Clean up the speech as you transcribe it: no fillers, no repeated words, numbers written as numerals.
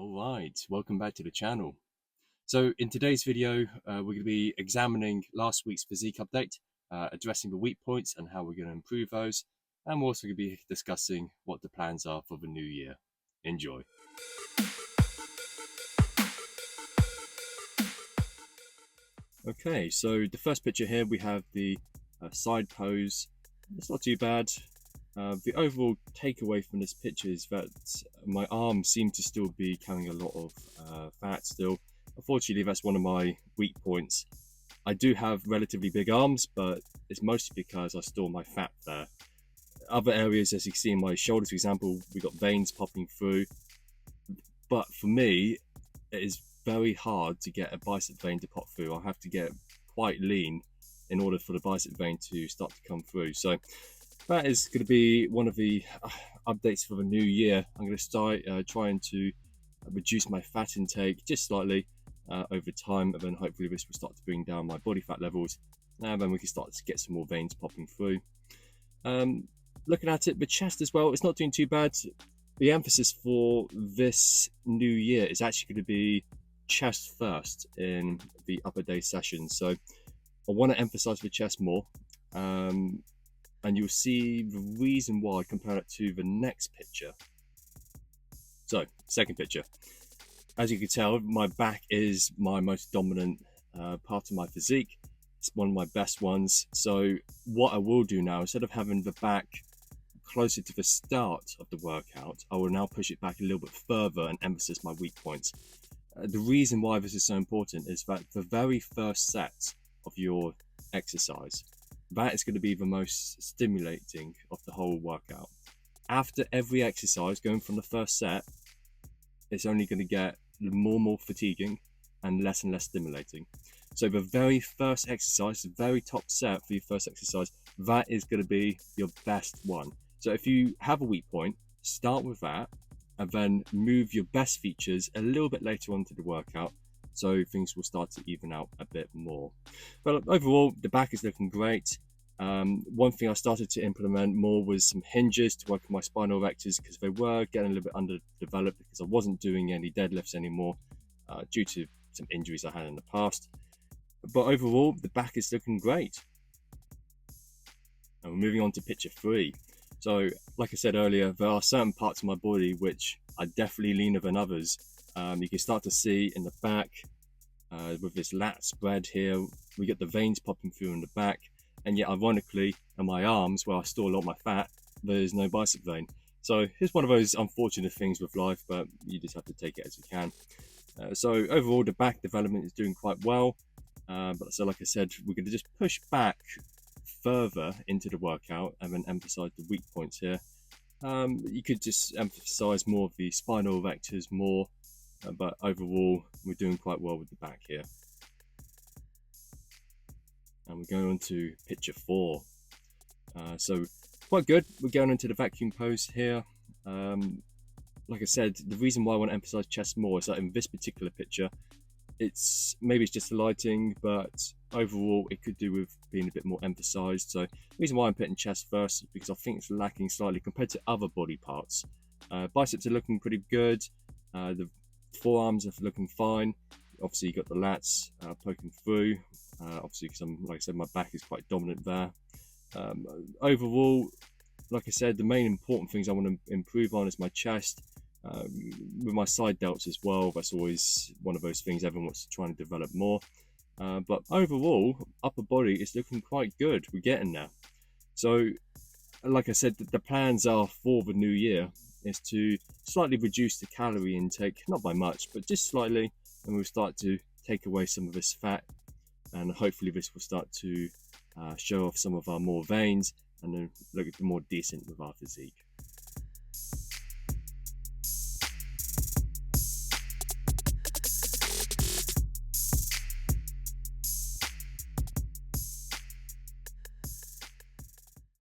Alright, welcome back to the channel. So in today's video, we're going to be examining last week's physique update, addressing the weak points and how we're going to improve those, and we're also going to be discussing what the plans are for the new year. Enjoy. Okay, so the first picture here, we have the side pose. It's not too bad. The overall takeaway from this picture is that my arms seem to still be carrying a lot of fat still. Unfortunately, that's one of my weak points. I do have relatively big arms, but it's mostly because I store my fat there. Other areas, as you can see in my shoulders, for example, we've got veins popping through. But for me, it is very hard to get a bicep vein to pop through. I have to get quite lean in order for the bicep vein to start to come through. So that is going to be one of the updates for the new year. I'm going to start trying to reduce my fat intake just slightly over time, and then hopefully this will start to bring down my body fat levels, and then we can start to get some more veins popping through. Looking at it, the chest as well, it's not doing too bad. The emphasis for this new year is actually going to be chest first in the upper day session. So I want to emphasize the chest more. And you'll see the reason why I compare it to the next picture. So, second picture. As you can tell, my back is my most dominant part of my physique. It's one of my best ones. So what I will do now, instead of having the back closer to the start of the workout, I will now push it back a little bit further and emphasize my weak points. The reason why this is so important is that the very first set of your exercise, that is going to be the most stimulating of the whole workout. After every exercise, going from the first set, it's only going to get more and more fatiguing and less stimulating. So the very first exercise, the very top set for your first exercise, that is going to be your best one. So if you have a weak point, start with that and then move your best features a little bit later on to the workout, so things will start to even out a bit more. But overall, the back is looking great. One thing I started to implement more was some hinges to work on my spinal erectors, because they were getting a little bit underdeveloped because I wasn't doing any deadlifts anymore due to some injuries I had in the past. But overall, the back is looking great. And we're moving on to picture 3. So, like I said earlier, there are certain parts of my body which are definitely leaner than others. You can start to see in the back, with this lat spread here, we get the veins popping through in the back. And yet, ironically, in my arms, where I store a lot of my fat, there's no bicep vein. So it's one of those unfortunate things with life, but you just have to take it as you can. So overall, the back development is doing quite well. But so like I said, we're going to just push back further into the workout and then emphasize the weak points here. You could just emphasize more of the spinal erectors more, but overall, we're doing quite well with the back here. And we're going on to picture 4. So quite good. We're going into the vacuum pose here. Like I said, the reason why I want to emphasize chest more is that in this particular picture, maybe it's just the lighting, but overall it could do with being a bit more emphasized. So the reason why I'm putting chest first is because I think it's lacking slightly compared to other body parts. Biceps are looking pretty good. The forearms are looking fine. Obviously you got the lats poking through, obviously because like I said, my back is quite dominant there. Overall, like I said, the main important things I want to improve on is my chest, with my side delts as well. That's always one of those things everyone wants to try and develop more. But overall, upper body is looking quite good. We're getting there. So like I said, the plans are for the new year is to slightly reduce the calorie intake, not by much, but just slightly, and we'll start to take away some of this fat, and hopefully this will start to show off some of our more veins and then look more decent with our physique.